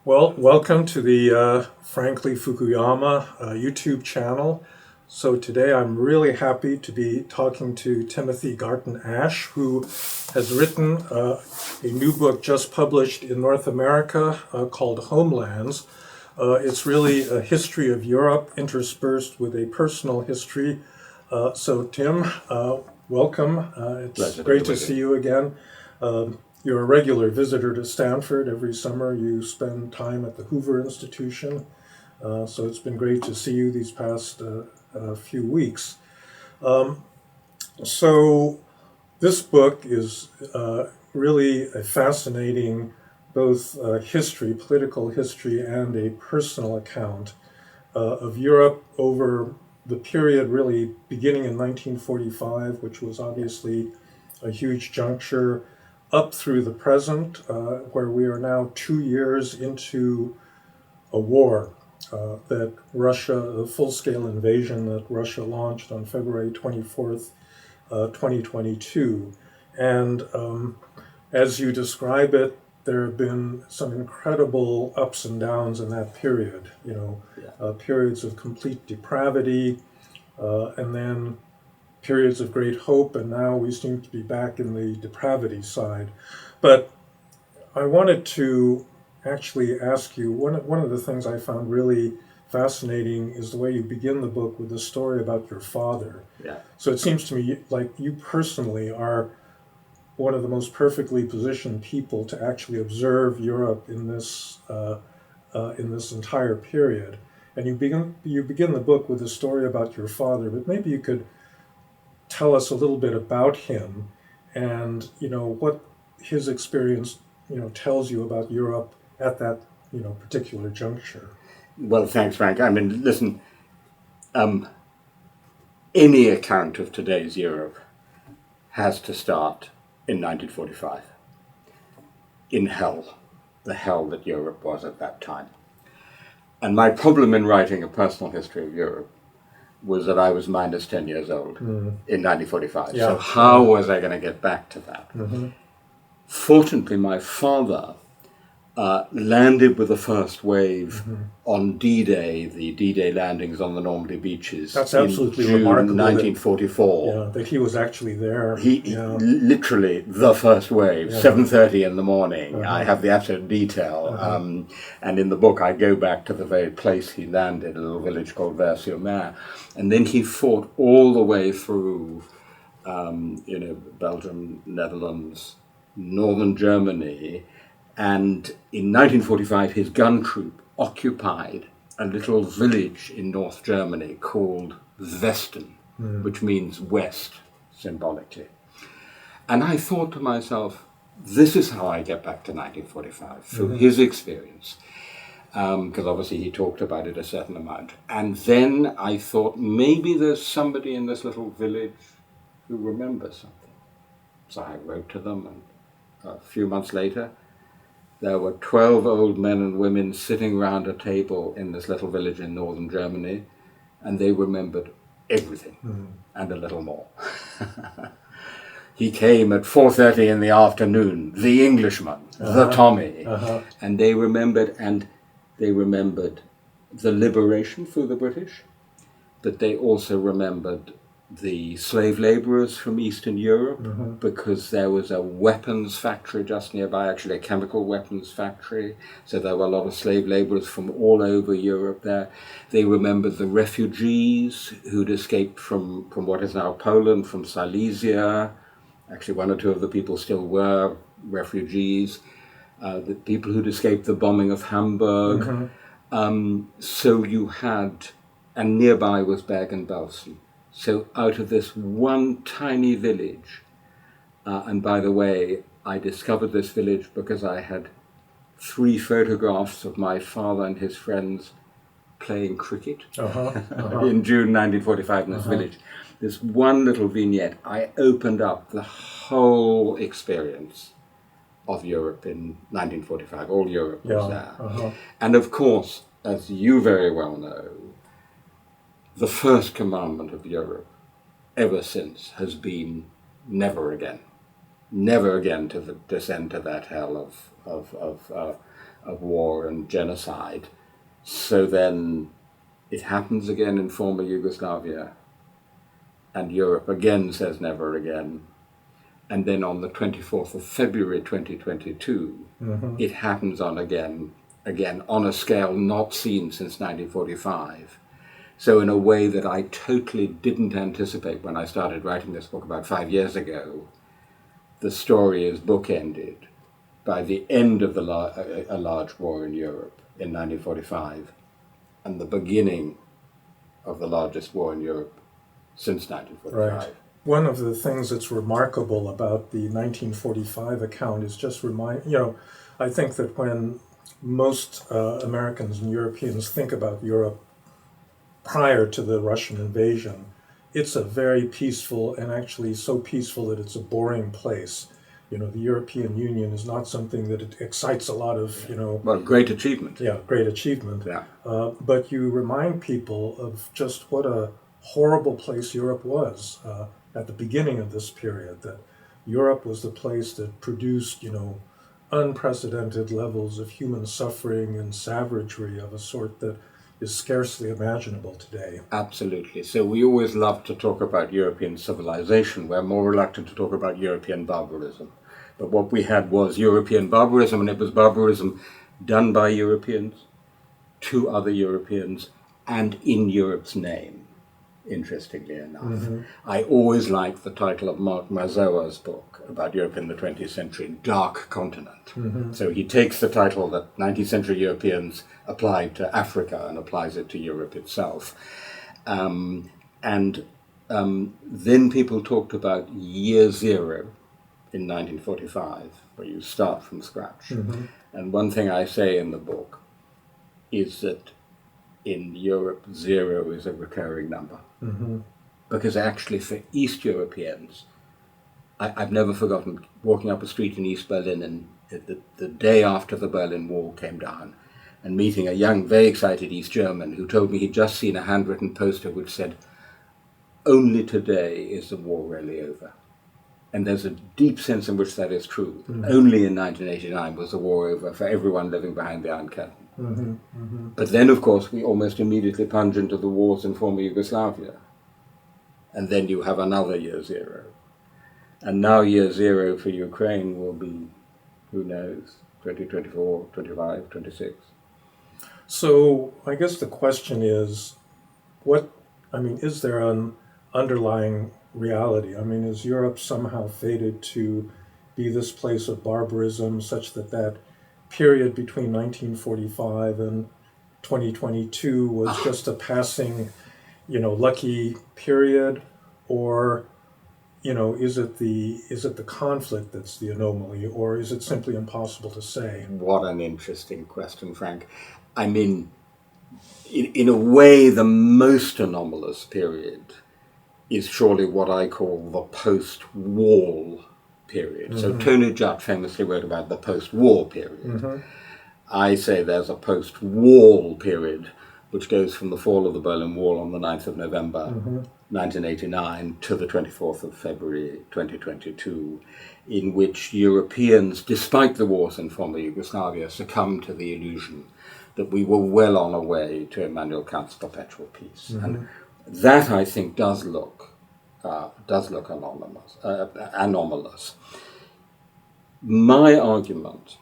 Well, welcome to the Frankly Fukuyama YouTube channel. So today I'm really happy to be talking to Timothy Garton Ash, who has written a new book just published in North America called Homelands. It's really a history of Europe interspersed with a personal history. So Tim, welcome. It's great to see you again. You're a regular visitor to Stanford. Every summer you spend time at the Hoover Institution. So it's been great to see you these past few weeks. So this book is really a fascinating both history, political history, and a personal account of Europe over the period really beginning in 1945, which was obviously a huge juncture, up through the present, where we are now 2 years into a war that Russia, a full-scale invasion that Russia launched on February 24th, 2022. And as you describe it, there have been some incredible ups and downs in that period, periods of complete depravity, and then periods of great hope, and now we seem to be back in the depravity side. But I wanted to actually ask you, one of the things I found really fascinating is the way you begin the book with a story about your father. Yeah. So it seems to me like you personally are one of the most perfectly positioned people to actually observe Europe in this entire period. And you begin the book with a story about your father, but maybe you could tell us a little bit about him and what his experience tells you about Europe at that particular juncture. Well, thanks, Frank. I mean, listen, any account of today's Europe has to start in 1945, in hell, the hell that Europe was at that time. And my problem in writing a personal history of Europe was that I was minus 10 years old in 1945. Yeah. So how was I going to get back to that? Mm-hmm. Fortunately, my father landed with the first wave on D-Day, the D-Day landings on the Normandy beaches. That's absolutely in June remarkable 1944. that he was actually there. He literally the first wave, 7:30 in the morning. I have the absolute detail, and in the book I go back to the very place he landed, a little village called Vers-sur-Mer, and then he fought all the way through, Belgium, Netherlands, northern Germany, and in 1945 his gun troop occupied a little village in North Germany called Westen, which means west, symbolically. And I thought to myself, this is how I get back to 1945, through his experience, because obviously he talked about it a certain amount. And then I thought, maybe there's somebody in this little village who remembers something. So I wrote to them, and a few months later, there were 12 old men and women sitting round a table in this little village in northern Germany, and they remembered everything and a little more. He came at 4:30 in the afternoon, the Englishman, the Tommy, and they remembered the liberation through the British, but they also remembered the slave laborers from Eastern Europe, because there was a weapons factory just nearby, actually a chemical weapons factory, so there were a lot of slave laborers from all over Europe there. They remembered the refugees who'd escaped from what is now Poland, from Silesia. Actually, one or two of the people still were refugees. The people who'd escaped the bombing of Hamburg. So you had, and nearby was Bergen-Belsen. So out of this one tiny village, and by the way, I discovered this village because I had 3 photographs of my father and his friends playing cricket in June 1945 in this village. This one little vignette, I opened up the whole experience of Europe in 1945. All Europe was there. And of course, as you very well know, the first commandment of Europe ever since has been never again. Never again to descend to that hell of war and genocide. So then it happens again in former Yugoslavia, and Europe again says never again. And then on the 24th of February 2022, it happens again on a scale not seen since 1945. So in a way that I totally didn't anticipate when I started writing this book about 5 years ago, the story is bookended by the end of a large war in Europe in 1945 and the beginning of the largest war in Europe since 1945. Right. One of the things that's remarkable about the 1945 account is just I think that when most Americans and Europeans think about Europe prior to the Russian invasion, it's a very peaceful, and actually so peaceful that it's a boring place. The European Union is not something that it excites a lot of, Well, great achievement. Yeah, great achievement. Yeah. But you remind people of just what a horrible place Europe was at the beginning of this period, that Europe was the place that produced, unprecedented levels of human suffering and savagery of a sort that is scarcely imaginable today. Absolutely. So we always love to talk about European civilization. We're more reluctant to talk about European barbarism. But what we had was European barbarism, and it was barbarism done by Europeans, to other Europeans, and in Europe's name, interestingly enough. I always liked the title of Mark Marzowa's book about Europe in the 20th century, Dark Continent. So he takes the title that 19th century Europeans applied to Africa and applies it to Europe itself. Then people talked about year zero in 1945, where you start from scratch. And one thing I say in the book is that in Europe, zero is a recurring number. Because actually for East Europeans, I've never forgotten walking up a street in East Berlin and the day after the Berlin Wall came down and meeting a young, very excited East German who told me he'd just seen a handwritten poster which said, "Only today is the war really over." And there's a deep sense in which that is true. Only in 1989 was the war over for everyone living behind the Iron Curtain. But then, of course, we almost immediately plunge into the wars in former Yugoslavia. And then you have another year zero. And now year zero for Ukraine will be, who knows, 2024, 25, 26. So I guess the question is, is there an underlying reality? Is Europe somehow fated to be this place of barbarism such that period between 1945 and 2022 was just a passing, lucky period? Or, is it the conflict that's the anomaly, or is it simply impossible to say? What an interesting question, Frank. In a way, the most anomalous period is surely what I call the post-wall period. So Tony Judt famously wrote about the post-war period. I say there's a post-wall period which goes from the fall of the Berlin Wall on the 9th of November 1989 to the 24th of February 2022, in which Europeans, despite the wars in former Yugoslavia, succumbed to the illusion that we were well on our way to Immanuel Kant's perpetual peace. And that, I think, does look anomalous. My argument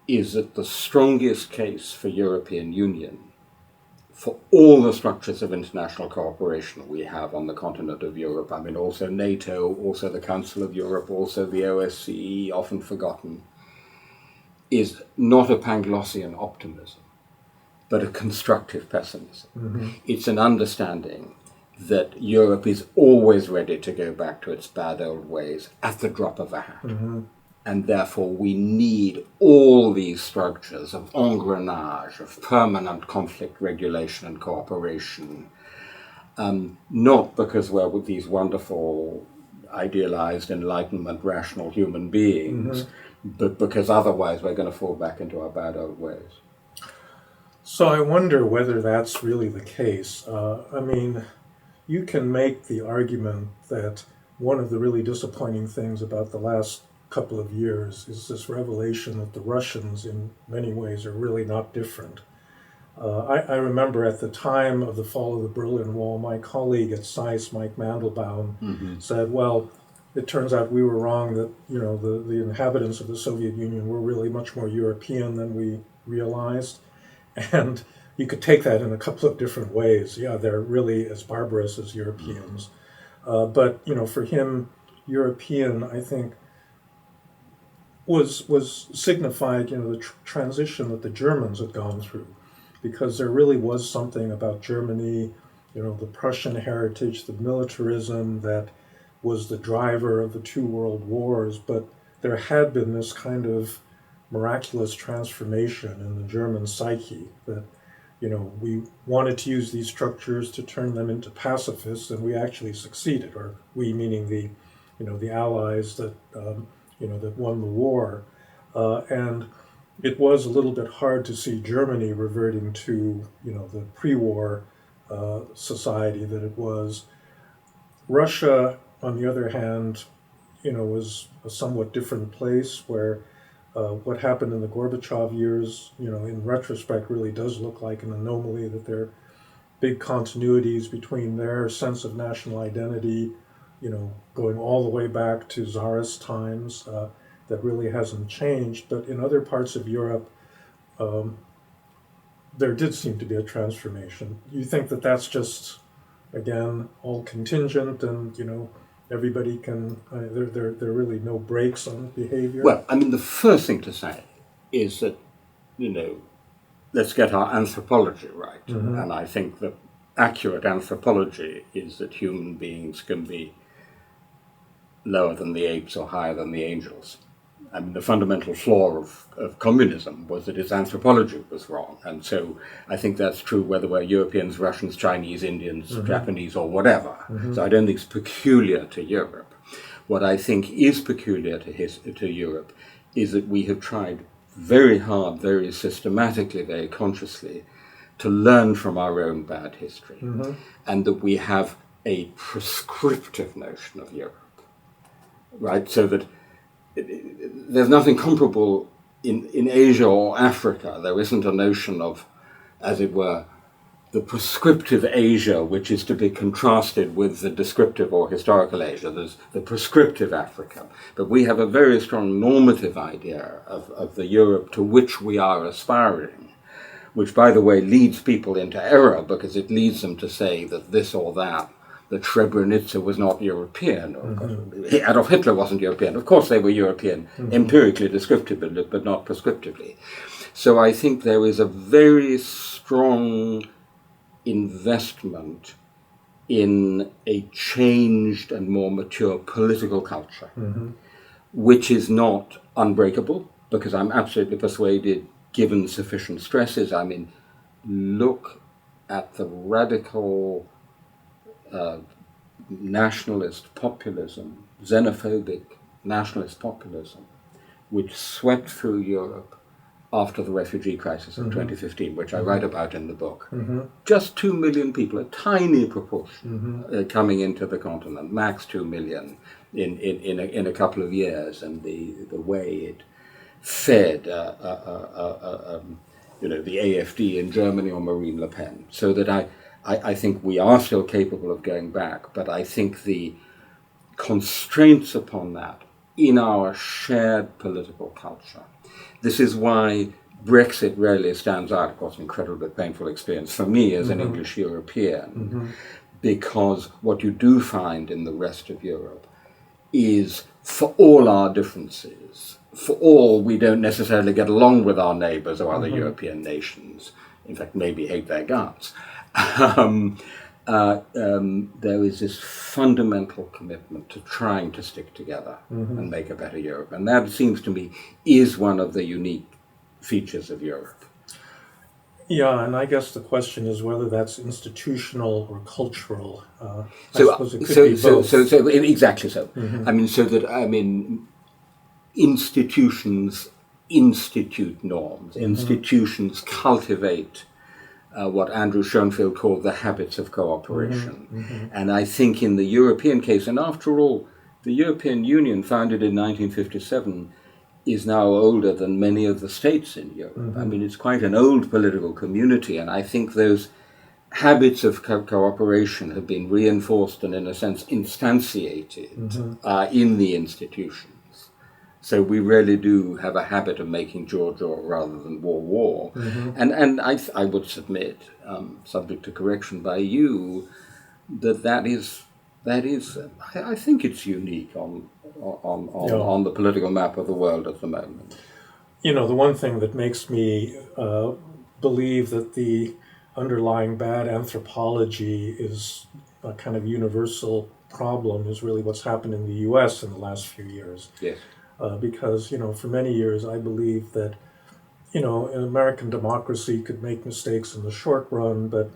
is that the strongest case for European Union, for all the structures of international cooperation we have on the continent of Europe, also NATO, also the Council of Europe, also the OSCE, often forgotten, is not a Panglossian optimism, but a constructive pessimism. It's an understanding that Europe is always ready to go back to its bad old ways at the drop of a hat. And therefore we need all these structures of engrenage, of permanent conflict regulation and cooperation, not because we're with these wonderful, idealized, enlightenment, rational human beings, but because otherwise we're going to fall back into our bad old ways. So I wonder whether that's really the case. You can make the argument that one of the really disappointing things about the last couple of years is this revelation that the Russians, in many ways, are really not different. I remember at the time of the fall of the Berlin Wall, my colleague at SAIS, Mike Mandelbaum, said, well, it turns out we were wrong, that the inhabitants of the Soviet Union were really much more European than we realized. And you could take that in a couple of different ways. Yeah, they're really as barbarous as Europeans. But for him, European, I think, was signified, the transition that the Germans had gone through, because there really was something about Germany, the Prussian heritage, the militarism that was the driver of the two world wars, but there had been this kind of miraculous transformation in the German psyche that, we wanted to use these structures to turn them into pacifists, and we actually succeeded, or we meaning the Allies that, that won the war. And it was a little bit hard to see Germany reverting to, the pre-war society that it was. Russia, on the other hand, was a somewhat different place where what happened in the Gorbachev years, in retrospect, really does look like an anomaly, that there are big continuities between their sense of national identity, going all the way back to Tsarist times, that really hasn't changed. But in other parts of Europe, there did seem to be a transformation. You think that that's just, again, all contingent, and everybody can, there are really no brakes on behavior? Well, I mean, the first thing to say is that, let's get our anthropology right. And I think that accurate anthropology is that human beings can be lower than the apes or higher than the angels. I mean, the fundamental flaw of communism was that its anthropology was wrong. And so I think that's true whether we're Europeans, Russians, Chinese, Indians, Japanese, or whatever. So I don't think it's peculiar to Europe. What I think is peculiar to Europe is that we have tried very hard, very systematically, very consciously to learn from our own bad history. And that we have a prescriptive notion of Europe, right? So that there's nothing comparable in Asia or Africa. There isn't a notion of, as it were, the prescriptive Asia, which is to be contrasted with the descriptive or historical Asia. There's the prescriptive Africa. But we have a very strong normative idea of the Europe to which we are aspiring, which, by the way, leads people into error, because it leads them to say that this or that Srebrenica was not European, or Adolf Hitler wasn't European. Of course they were European, empirically, descriptively, but not prescriptively. So I think there is a very strong investment in a changed and more mature political culture, which is not unbreakable, because I'm absolutely persuaded, given sufficient stresses, I mean, look at the radical nationalist populism, xenophobic nationalist populism, which swept through Europe after the refugee crisis of 2015, which I write about in the book. Just 2 million people, a tiny proportion, coming into the continent, max 2 million in a couple of years, and the way it fed the AfD in Germany or Marine Le Pen. So that I think we are still capable of going back, but I think the constraints upon that in our shared political culture. This is why Brexit rarely stands out. Of course, an incredibly painful experience for me as an English European, because what you do find in the rest of Europe is, for all our differences, for all we don't necessarily get along with our neighbours or other European nations, in fact maybe hate their guts, there is this fundamental commitment to trying to stick together and make a better Europe. And that, seems to me, is one of the unique features of Europe. Yeah, and I guess the question is whether that's institutional or cultural. I suppose it could be both. So exactly so. I mean, institutions institute norms. Institutions cultivate what Andrew Schoenfield called the habits of cooperation. And I think in the European case, and after all, The European Union, founded in 1957, is now older than many of the states in Europe. Mm-hmm. I mean, it's quite an old political community, and I think those habits of cooperation have been reinforced and, in a sense, instantiated Mm-hmm. in the institutions. So we really do have a habit of making jaw rather than war. Mm-hmm. And I would submit, subject to correction by you, that is I think it's unique on the political map of the world at the moment. You know, the one thing that makes me believe that the underlying bad anthropology is a kind of universal problem is really what's happened in the U.S. in the last few years. Yes. Because, you know, for many years I believed that, you know, an American democracy could make mistakes in the short run, but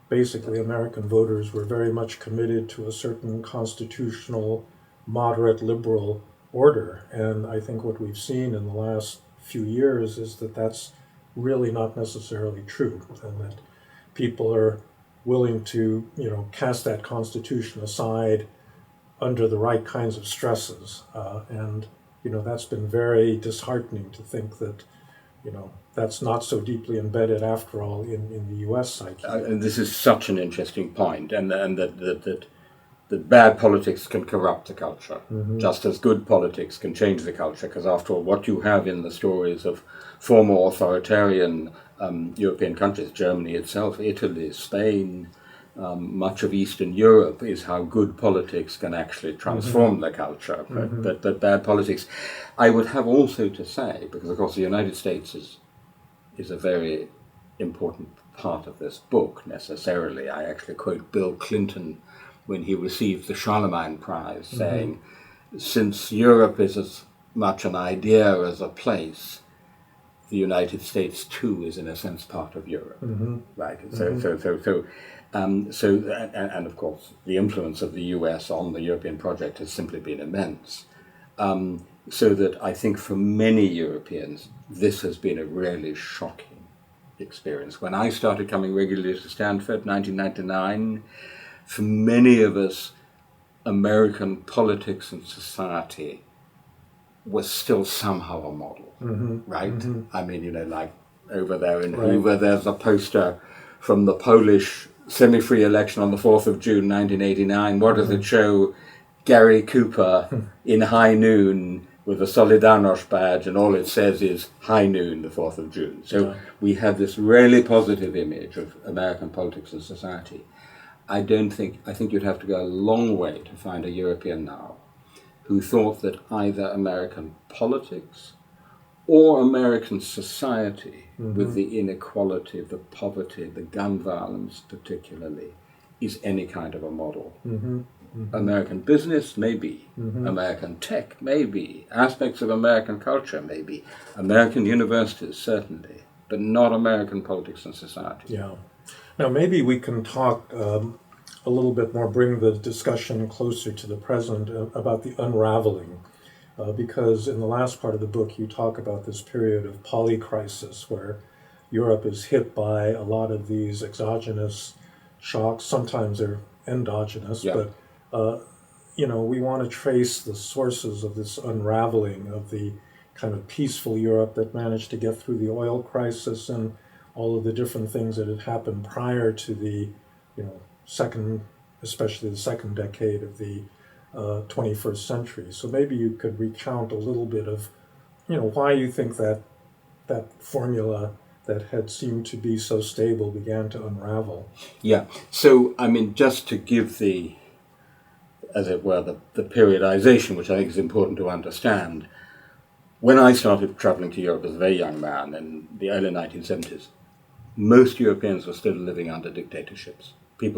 basically American voters were very much committed to a certain constitutional, moderate, liberal order. And I think what we've seen in the last few years is that that's really not necessarily true, and that people are willing to, you know, cast that constitution aside under the right kinds of stresses. And, you know, that's been very disheartening to think that, you know, that's not so deeply embedded after all in the U.S. psyche. And this is such an interesting point, and that bad politics can corrupt the culture, just as good politics can change the culture, because after all, what you have in the stories of former authoritarian European countries, Germany itself, Italy, Spain, much of Eastern Europe, is how good politics can actually transform the culture, but bad politics. I would have also to say, because of course the United States is a very important part of this book necessarily. I actually quote Bill Clinton when he received the Charlemagne Prize, saying, since Europe is as much an idea as a place, the United States too is in a sense part of Europe, right? And of course the influence of the US on the European project has simply been immense. So that I think for many Europeans this has been a really shocking experience. When I started coming regularly to Stanford, 1999, for many of us, American politics and society was still somehow a model, right? I mean, you know, like over there in Hoover, there's a poster from the Polish semi-free election on the 4th of June, 1989. What does it show? Gary Cooper in high noon with a Solidarność badge, and all it says is high noon, the 4th of June. So we have this really positive image of American politics and society. I think you'd have to go a long way to find a European now who thought that either American politics or American society, with the inequality, the poverty, the gun violence particularly, is any kind of a model. American business, maybe. American tech, maybe. Aspects of American culture, maybe. American universities, certainly. But not American politics and society. Yeah. Now, maybe we can talk a little bit more, bring the discussion closer to the present about the unraveling, because in the last part of the book you talk about this period of polycrisis where Europe is hit by a lot of these exogenous shocks. Sometimes they're endogenous, but you know, we want to trace the sources of this unraveling of the kind of peaceful Europe that managed to get through the oil crisis and all of the different things that had happened prior to the, you know, especially the second decade of the 21st century. So maybe you could recount a little bit of, you know, why you think that formula that had seemed to be so stable began to unravel. Yeah. So, I mean, just to give the, as it were, the periodization, which I think is important to understand, when I started traveling to Europe as a very young man in the early 1970s, most Europeans were still living under dictatorships. We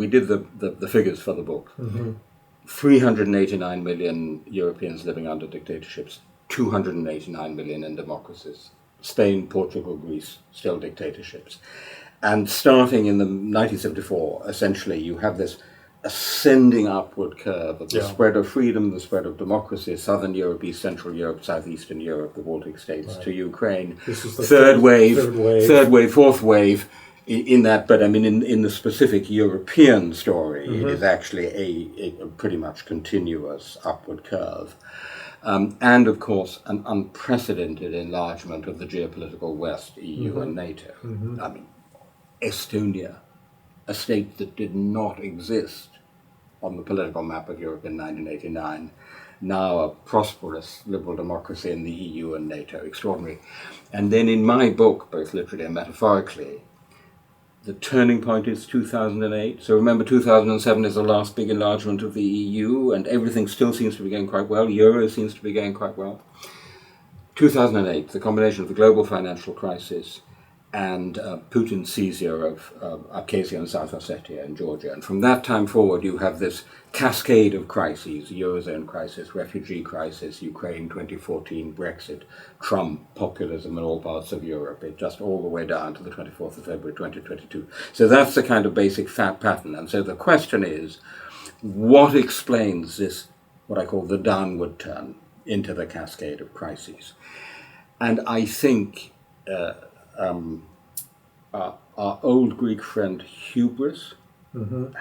did the figures for the book. 389 million Europeans living under dictatorships, 289 million in democracies. Spain, Portugal, Greece, still dictatorships. And starting in the 1974, essentially, you have this ascending upward curve of the spread of freedom, the spread of democracy, Southern Europe, East Central Europe, Southeastern Europe, the Baltic states, to Ukraine. This is the third wave, fourth wave. in that, but I mean, in the specific European story, it is actually a pretty much continuous upward curve. And of course, an unprecedented enlargement of the geopolitical West, EU and NATO. I mean, Estonia, a state that did not exist on the political map of Europe in 1989, now a prosperous liberal democracy in the EU and NATO, extraordinary. And then in my book, both literally and metaphorically, the turning point is 2008. So remember, 2007 is the last big enlargement of the EU, and everything still seems to be going quite well. Euro seems to be going quite well. 2008, the combination of the global financial crisis and Putin's seizure of Abkhazia and South Ossetia and Georgia. And from that time forward, you have this cascade of crises: Eurozone crisis, refugee crisis, Ukraine 2014, Brexit, Trump, populism in all parts of Europe. It just all the way down to the 24th of February 2022. So that's the kind of basic fat pattern. And so the question is, what explains this, what I call the downward turn into the cascade of crises? And I think our old Greek friend hubris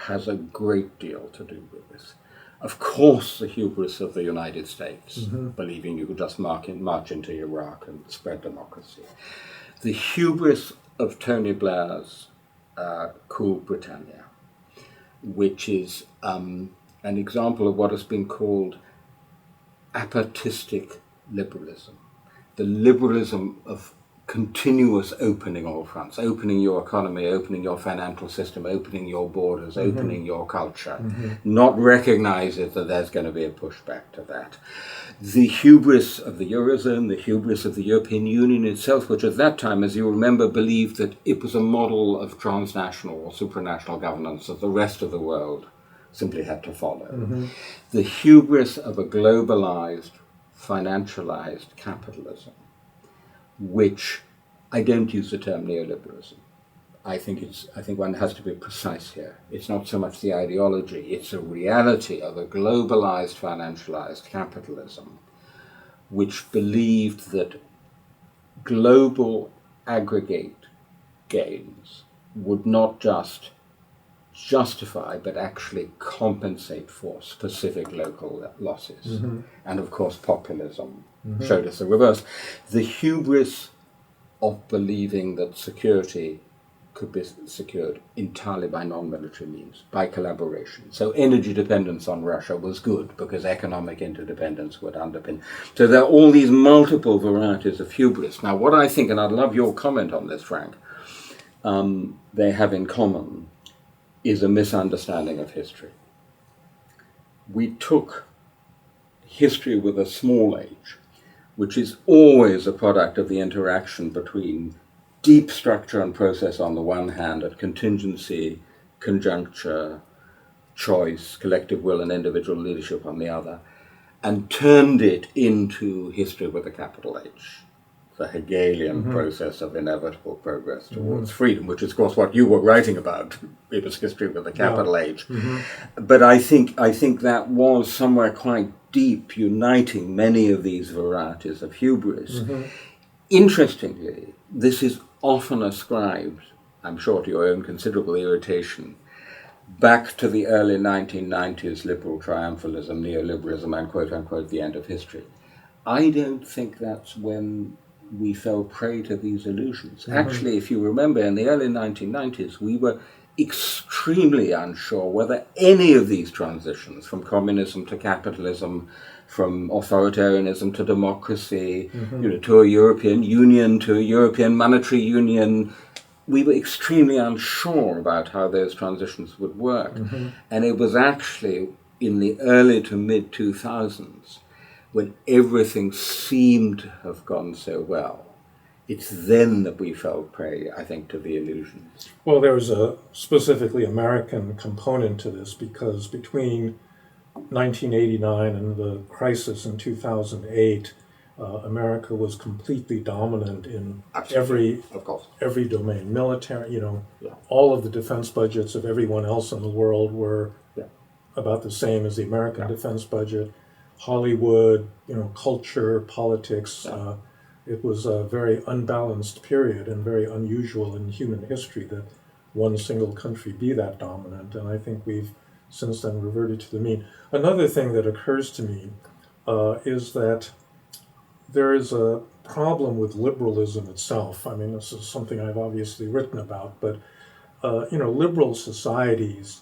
has a great deal to do with this. Of course, the hubris of the United States, believing you could just march into Iraq and spread democracy. The hubris of Tony Blair's Cool Britannia, which is an example of what has been called apatistic liberalism. The liberalism of continuous opening all fronts, opening your economy, opening your financial system, opening your borders, opening your culture, not recognize it that there's going to be a pushback to that. The hubris of the Eurozone, the hubris of the European Union itself, which at that time, as you remember, believed that it was a model of transnational or supranational governance that the rest of the world simply had to follow. The hubris of a globalized, financialized capitalism, which I don't use the term neoliberalism. I think one has to be precise here. It's not so much the ideology, it's a reality of a globalized, financialized capitalism, which believed that global aggregate gains would not just justify, but actually compensate for specific local losses. And of course, populism showed us the reverse. The hubris of believing that security could be secured entirely by non-military means, by collaboration. So energy dependence on Russia was good because economic interdependence would underpin. So there are all these multiple varieties of hubris. Now, what I think, and I'd love your comment on this, Frank, they have in common is a misunderstanding of history. We took history with a small h, which is always a product of the interaction between deep structure and process on the one hand, and contingency, conjuncture, choice, collective will, and individual leadership on the other, and turned it into history with a capital H. The Hegelian process of inevitable progress towards freedom, which is, of course, what you were writing about. It was history with a capital H. But I think that was somewhere quite deep, uniting many of these varieties of hubris. Interestingly, this is often ascribed, I'm sure to your own considerable irritation, back to the early 1990s liberal triumphalism, neoliberalism, and quote-unquote the end of history. I don't think that's when we fell prey to these illusions. Actually, if you remember, in the early 1990s, we were extremely unsure whether any of these transitions, from communism to capitalism, from authoritarianism to democracy, to a European Union, to a European monetary union, we were extremely unsure about how those transitions would work. And it was actually in the early to mid-2000s when everything seemed to have gone so well. It's then that we fell prey, I think, to the illusions. Well, there was a specifically American component to this, because between 1989 and the crisis in 2008, America was completely dominant in every domain. Military, all of the defense budgets of everyone else in the world were about the same as the American defense budget. Hollywood, culture, politics, it was a very unbalanced period and very unusual in human history that one single country be that dominant. And I think we've since then reverted to the mean. Another thing that occurs to me is that there is a problem with liberalism itself. I mean, this is something I've obviously written about, but liberal societies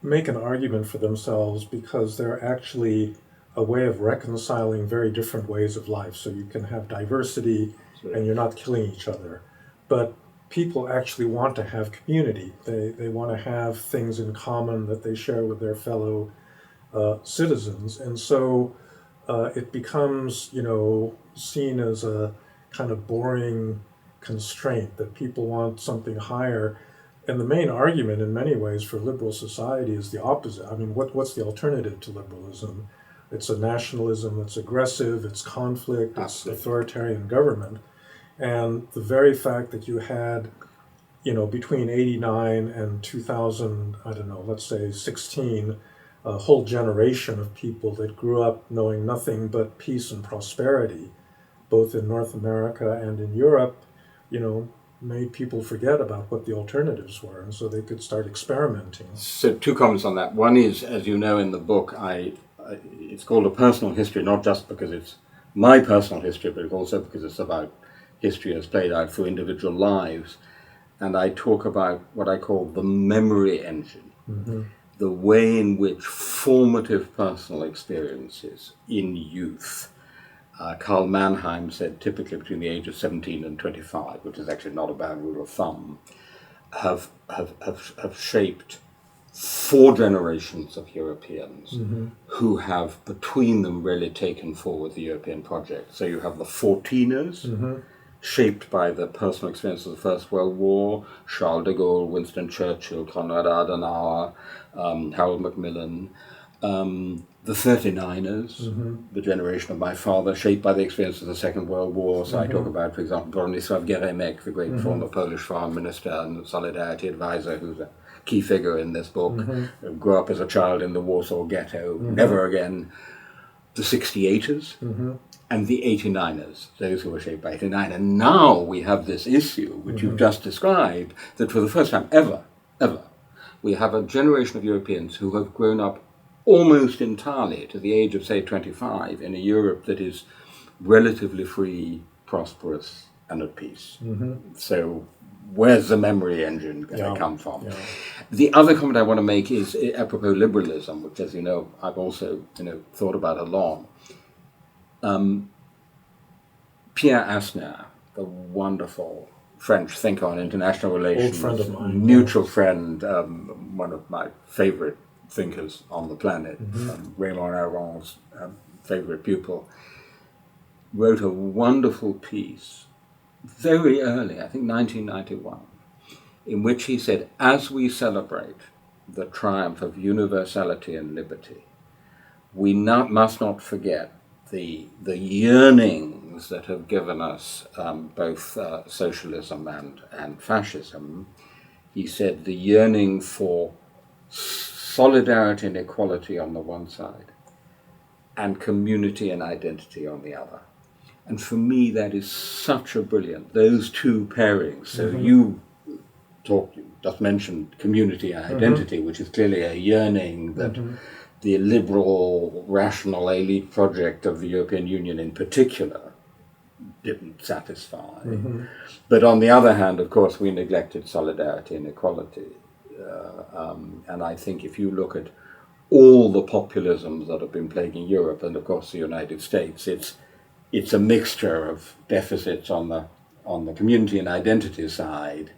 make an argument for themselves because they're actually a way of reconciling very different ways of life. So you can have diversity and you're not killing each other. But people actually want to have community. They want to have things in common that they share with their fellow citizens. And so it becomes, seen as a kind of boring constraint that people want something higher. And the main argument in many ways for liberal society is the opposite. I mean, what's the alternative to liberalism? It's a nationalism that's aggressive, it's conflict, it's authoritarian government. And the very fact that you had, between 89 and 2000, I don't know, let's say 16, a whole generation of people that grew up knowing nothing but peace and prosperity, both in North America and in Europe, made people forget about what the alternatives were, and so they could start experimenting. So 2 comments on that. One is, as you know, in the book, it's called A Personal History, not just because it's my personal history, but also because it's about history as played out through individual lives. And I talk about what I call the memory engine, the way in which formative personal experiences in youth, Karl Mannheim said typically between the age of 17 and 25, which is actually not a bad rule of thumb, have shaped 4 generations of Europeans who have between them really taken forward the European project. So you have the 14ers, shaped by the personal experience of the First World War, Charles de Gaulle, Winston Churchill, Konrad Adenauer, Harold Macmillan. The 39ers, the generation of my father, shaped by the experience of the Second World War. So I talk about, for example, Bronisław Geremek, the great former Polish foreign minister and solidarity advisor, who's a key figure in this book, grew up as a child in the Warsaw Ghetto, never again. The 68ers and the 89ers, those who were shaped by 89. And now we have this issue, which you've just described, that for the first time ever, we have a generation of Europeans who have grown up almost entirely to the age of, say, 25 in a Europe that is relatively free, prosperous, and at peace. So where's the memory engine going to come from? The other comment I want to make is apropos liberalism, which, as you know, I've also thought about a lot. Pierre Asner, the wonderful French thinker on international relations, old friend of mine, mutual friend, one of my favorite thinkers on the planet, Raymond Aron's favorite pupil, wrote a wonderful piece very early, I think 1991, in which he said, as we celebrate the triumph of universality and liberty, we must not forget the yearnings that have given us both socialism and fascism. He said the yearning for solidarity and equality on the one side, and community and identity on the other. And for me, that is such a brilliant, those 2 pairings. So you just mentioned community and identity, which is clearly a yearning that the liberal, rational elite project of the European Union in particular didn't satisfy. But on the other hand, of course, we neglected solidarity and equality. And I think if you look at all the populisms that have been plaguing Europe and, of course, the United States, it's a mixture of deficits on the community and identity side,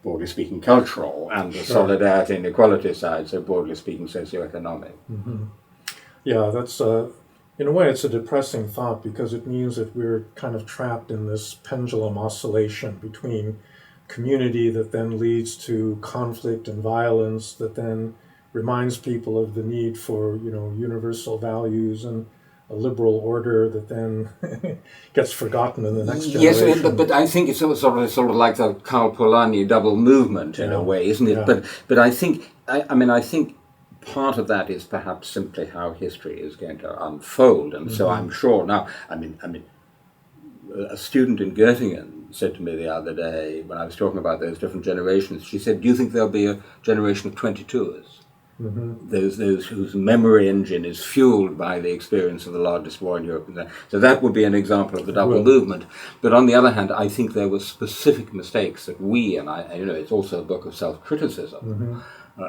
broadly speaking cultural, and the solidarity and equality side, so broadly speaking socioeconomic. Yeah, that's in a way it's a depressing thought, because it means that we're kind of trapped in this pendulum oscillation between community that then leads to conflict and violence, that then reminds people of the need for universal values, and a liberal order that then gets forgotten in the next generation. Yes, but I think it's sort of like the Karl Polanyi double movement in a way, isn't it? Yeah. But I think I think part of that is perhaps simply how history is going to unfold, and so I'm sure now. I mean, a student in Göttingen said to me the other day, when I was talking about those different generations, she said, do you think there'll be a generation of 22ers? Those whose memory engine is fueled by the experience of the largest war in Europe. So that would be an example of the double movement. But on the other hand, I think there were specific mistakes that we, and it's also a book of self-criticism,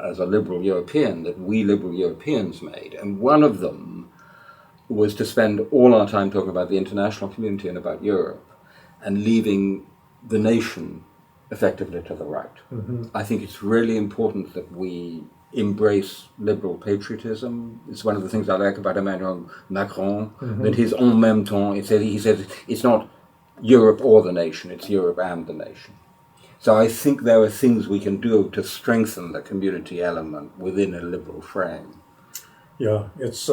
as a liberal European, that we liberal Europeans made. And one of them was to spend all our time talking about the international community and about Europe, and leaving the nation effectively to the right. I think it's really important that we embrace liberal patriotism. It's one of the things I like about Emmanuel Macron, that he's en même temps. He says it's not Europe or the nation, it's Europe and the nation. So I think there are things we can do to strengthen the community element within a liberal frame. Yeah, it's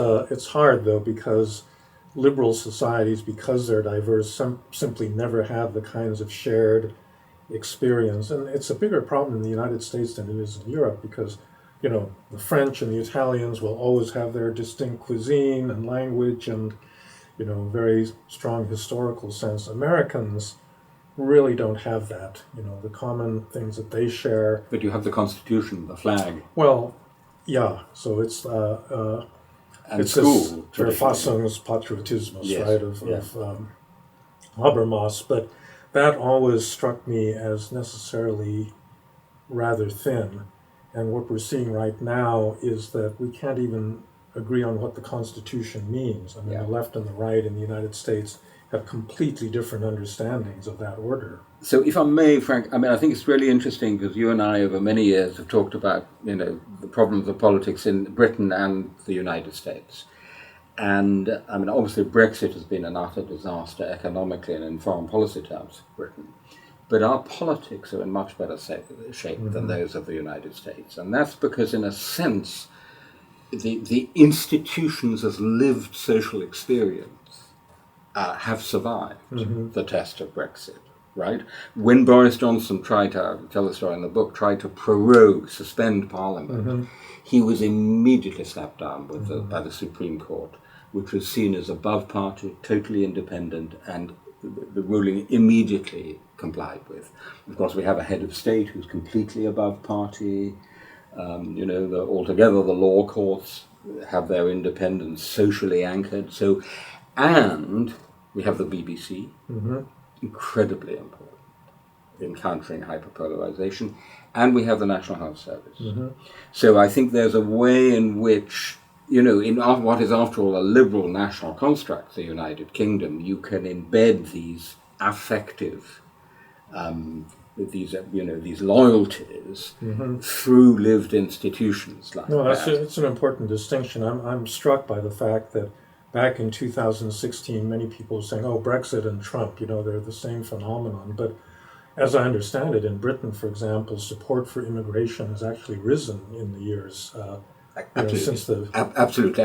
hard though, because liberal societies, because they're diverse, simply never have the kinds of shared experience. And it's a bigger problem in the United States than it is in Europe, because the French and the Italians will always have their distinct cuisine and language and, very strong historical sense. Americans really don't have that, the common things that they share. But you have the Constitution, the flag. Well, yeah, so it's and it's school. Verfassungspatriotismus, Yes, right, of Habermas, but that always struck me as necessarily rather thin. And what we're seeing right now is that we can't even agree on what the Constitution means. I mean, the left and the right in the United States have completely different understandings of that order. So if I may, Frank, I think it's really interesting because you and I over many years have talked about, the problems of politics in Britain and the United States. And obviously Brexit has been an utter disaster economically and in foreign policy terms for Britain. But our politics are in much better shape than those of the United States. And that's because, in a sense, the institutions as lived social experience have survived the test of Brexit, right? When Boris Johnson tried to, tell the story in the book, tried to prorogue, suspend Parliament, he was immediately slapped down by the Supreme Court, which was seen as above party, totally independent, and the ruling immediately complied with. Of course, we have a head of state who's completely above party. Altogether, the law courts have their independence socially anchored. So, and we have the BBC, incredibly important in countering hyperpolarization, and we have the National Health Service. So I think there's a way in which, in what is after all a liberal national construct, the United Kingdom, you can embed these affective, these loyalties through lived institutions like that. It's an important distinction. I'm struck by the fact that back in 2016, many people were saying, "Oh, Brexit and Trump, they're the same phenomenon." But as I understand it, in Britain, for example, support for immigration has actually risen in the years. Since Absolutely.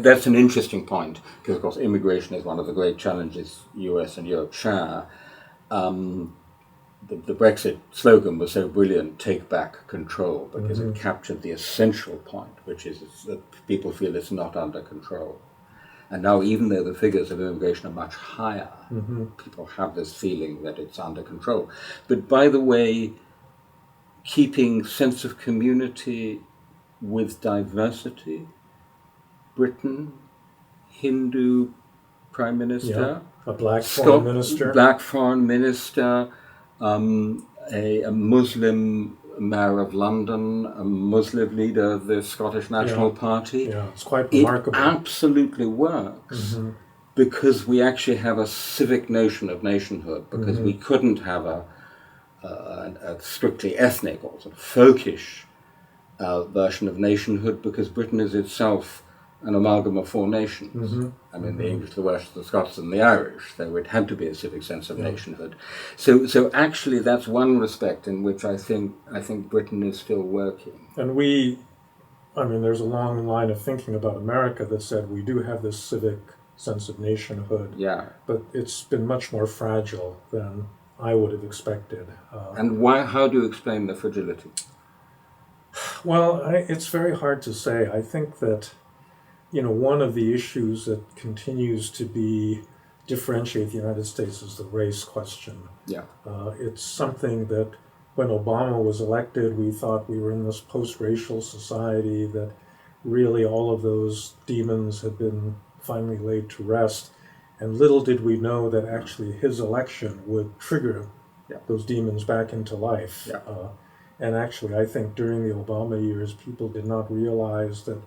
That's an interesting point, because of course immigration is one of the great challenges US and Europe share. The Brexit slogan was so brilliant, "Take back control," because it captured the essential point, which is that people feel it's not under control. And now, even though the figures of immigration are much higher, people have this feeling that it's under control. But by the way, keeping sense of community with diversity, Britain, Hindu Prime Minister, a black foreign minister, a Muslim Mayor of London, a Muslim leader of the Scottish National Party. Yeah, it's quite remarkable. It absolutely works because we actually have a civic notion of nationhood, because we couldn't have a strictly ethnic or sort of folkish version of nationhood, because Britain is itself an amalgam of four nations. The English, the Welsh, the Scots, and the Irish. So it had to be a civic sense of nationhood. So actually, that's one respect in which I think Britain is still working. And there's a long line of thinking about America that said we do have this civic sense of nationhood. Yeah. But it's been much more fragile than I would have expected. And why? How do you explain the fragility? Well, it's very hard to say. I think that, one of the issues that continues to be differentiate the United States is the race question. Yeah. It's something that when Obama was elected, we thought we were in this post-racial society, that really all of those demons had been finally laid to rest. And little did we know that actually his election would trigger those demons back into life. Yeah. And actually, I think during the Obama years, people did not realize that,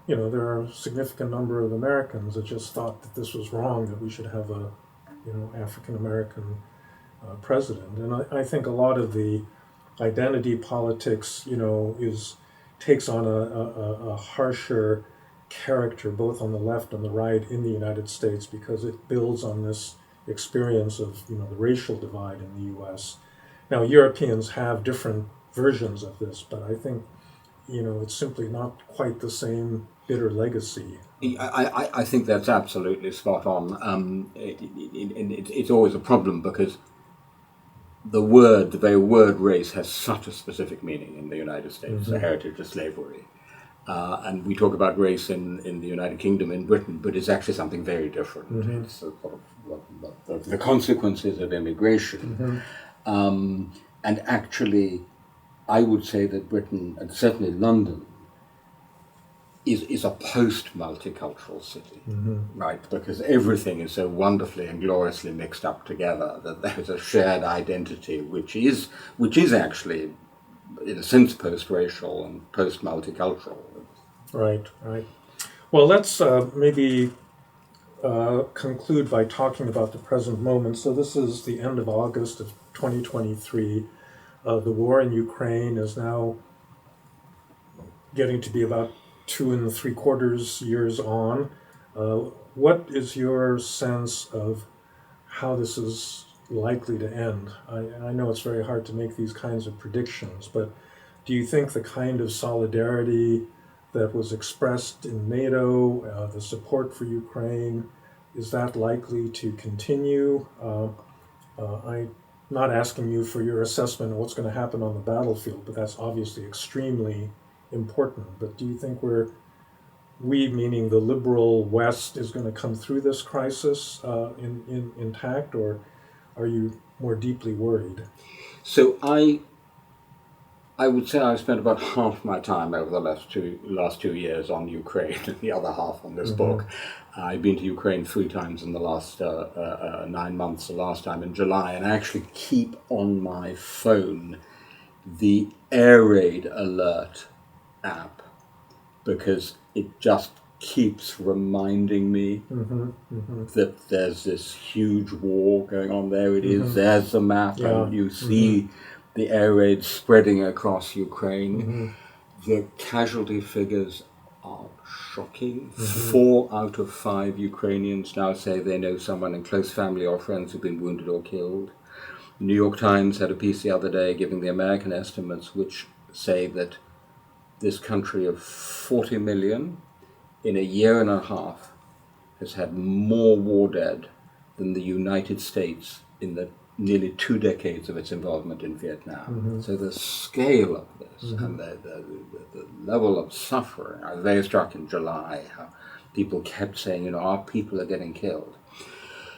there are a significant number of Americans that just thought that this was wrong, that we should have a, African American president. And I think a lot of the identity politics, takes on a harsher character both on the left and the right in the United States, because it builds on this experience of the racial divide in the U.S. Now, Europeans have different versions of this, but I think it's simply not quite the same bitter legacy. I think that's absolutely spot on. It's always a problem because the very word race has such a specific meaning in the United States, the heritage of slavery. And we talk about race in the United Kingdom, in Britain, but it's actually something very different. It's sort of the consequences of immigration. And actually, I would say that Britain, and certainly London, is a post-multicultural city, right? Because everything is so wonderfully and gloriously mixed up together that there's a shared identity, which is actually, in a sense, post-racial and post-multicultural. Right. Well, let's maybe conclude by talking about the present moment. So this is the end of August of 2023. The war in Ukraine is now getting to be about 2 3/4 years on. What is your sense of how this is likely to end? I know it's very hard to make these kinds of predictions, but do you think the kind of solidarity that was expressed in NATO, the support for Ukraine, is that likely to continue? I'm not asking you for your assessment of what's going to happen on the battlefield, but that's obviously extremely important. But do you think we, meaning the liberal West, is going to come through this crisis intact, or are you more deeply worried? So I would say I've spent about half my time over the last 2 years on Ukraine, and the other half on this book. I've been to Ukraine 3 times in the last 9 months, the last time in July, and I actually keep on my phone the air raid alert app, because it just keeps reminding me that there's this huge war going on. There it is, there's the map, and you see the air raids spreading across Ukraine. The casualty figures are shocking. 4 out of 5 Ukrainians now say they know someone in close family or friends who've been wounded or killed. The New York Times had a piece the other day giving the American estimates, which say that this country of 40 million in a year and a half has had more war dead than the United States in the nearly 2 decades of its involvement in Vietnam. So the scale of this and the level of suffering, I was very struck in July how people kept saying, our people are getting killed.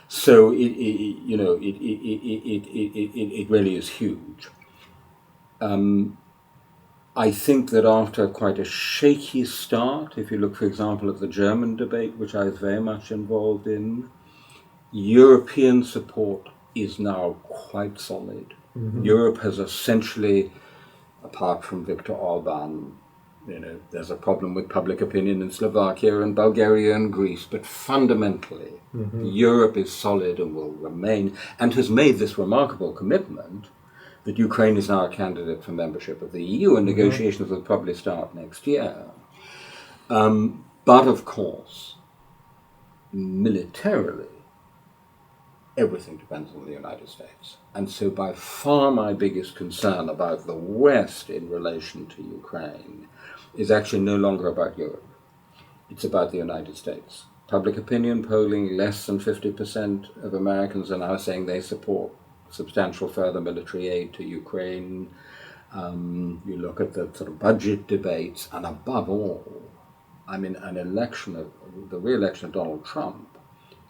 So it really is huge. I think that after quite a shaky start, if you look, for example, at the German debate, which I was very much involved in, European support is now quite solid. Europe has essentially, apart from Viktor Orban, there's a problem with public opinion in Slovakia and Bulgaria and Greece, but fundamentally, Europe is solid and will remain, and has made this remarkable commitment that Ukraine is now a candidate for membership of the EU, and negotiations will probably start next year. But of course, militarily, everything depends on the United States. And so by far my biggest concern about the West in relation to Ukraine is actually no longer about Europe. It's about the United States. Public opinion polling, less than 50% of Americans are now saying they support substantial further military aid to Ukraine. You look at the sort of budget debates, and above all, the re-election of Donald Trump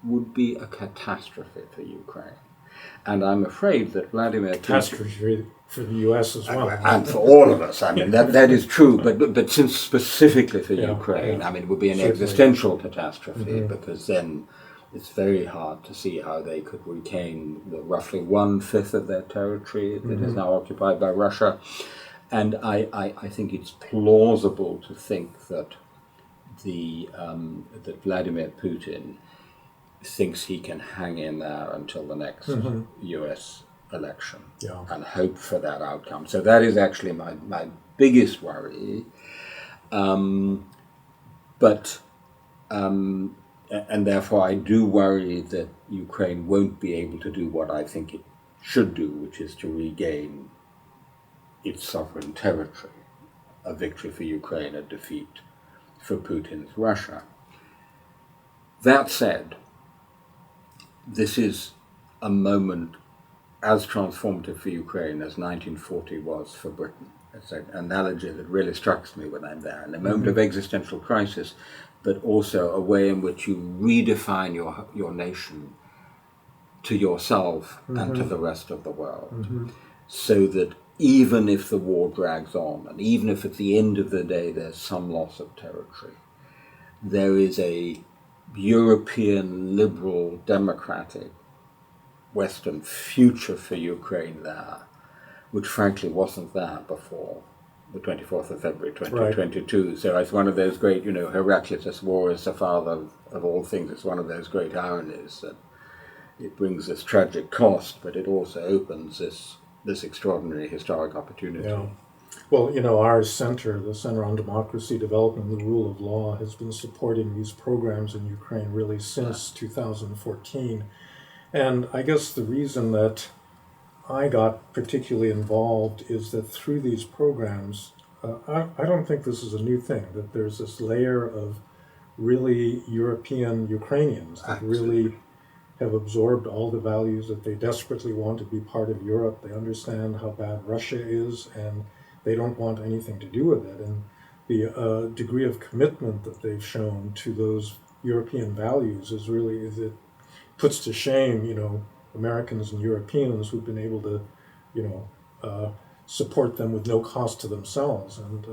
would be a catastrophe for Ukraine. And I'm afraid that Vladimir Putin... Catastrophe for the U.S. as well. And for all of us, I mean, that is true, but since specifically for Ukraine, I mean, it would be an Certainly. Existential catastrophe, because then it's very hard to see how they could regain the roughly 1/5 of their territory that is now occupied by Russia. And I think it's plausible to think that that Vladimir Putin thinks he can hang in there until the next US election and hope for that outcome. So that is actually my biggest worry. And therefore I do worry that Ukraine won't be able to do what I think it should do, which is to regain its sovereign territory. A victory for Ukraine, a defeat for Putin's Russia. That said, this is a moment as transformative for Ukraine as 1940 was for Britain. It's an analogy that really strikes me when I'm there. In a moment of existential crisis, but also a way in which you redefine your nation to yourself and to the rest of the world. So that even if the war drags on, and even if at the end of the day there's some loss of territory, there is a European, liberal, democratic, Western future for Ukraine there, which frankly wasn't there before the 24th of February 2022. Right. So it's one of those great, Heraclitus' war is the father of all things. It's one of those great ironies that it brings this tragic cost, but it also opens this extraordinary historic opportunity. Yeah. Well, our center, the Center on Democracy, Development, and the Rule of Law, has been supporting these programs in Ukraine really since 2014. And I guess the reason that I got particularly involved is that through these programs, I don't think this is a new thing, that there's this layer of really European Ukrainians that really have absorbed all the values that they desperately want to be part of Europe. They understand how bad Russia is, and they don't want anything to do with it. And the degree of commitment that they've shown to those European values it puts to shame, Americans and Europeans who've been able to, support them with no cost to themselves. And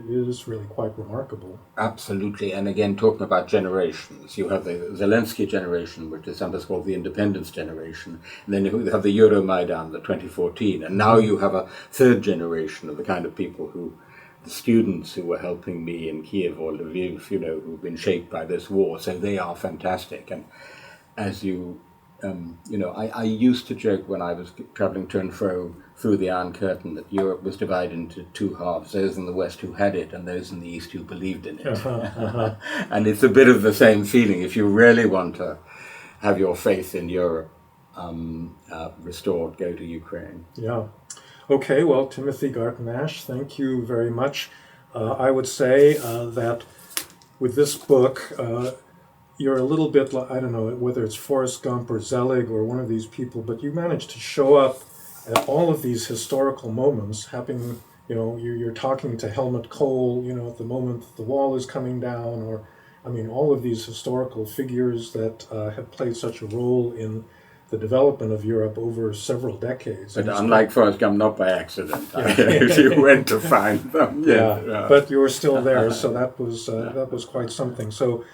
it is really quite remarkable. Absolutely. And again, talking about generations, you have the Zelensky generation, which is sometimes called the independence generation. And then you have the Euromaidan, the 2014. And now you have a third generation of the kind of people the students who were helping me in Kiev or Lviv, who've been shaped by this war. So they are fantastic. And as I used to joke when I was traveling to and fro through the Iron Curtain that Europe was divided into two halves, those in the West who had it and those in the East who believed in it. And it's a bit of the same feeling. If you really want to have your faith in Europe restored, go to Ukraine. Yeah. Okay, well, Timothy Garton Ash, thank you very much. I would say that with this book, you're a little bit, I don't know whether it's Forrest Gump or Zelig or one of these people, but you managed to show up at all of these historical moments happening. You're talking to Helmut Kohl, at the moment that the wall is coming down, or, all of these historical figures that have played such a role in the development of Europe over several decades. But unlike Forrest Gump, not by accident. You went to find them. Yeah. But you were still there, so that was quite something. So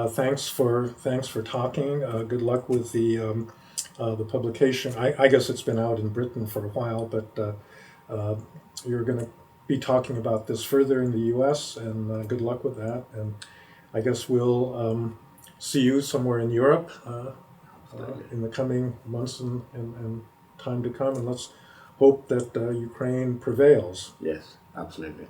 thanks for talking. Good luck with the publication. I guess it's been out in Britain for a while, but you're going to be talking about this further in the U.S., and good luck with that. And I guess we'll see you somewhere in Europe in the coming months and time to come, and let's hope that Ukraine prevails. Yes, absolutely.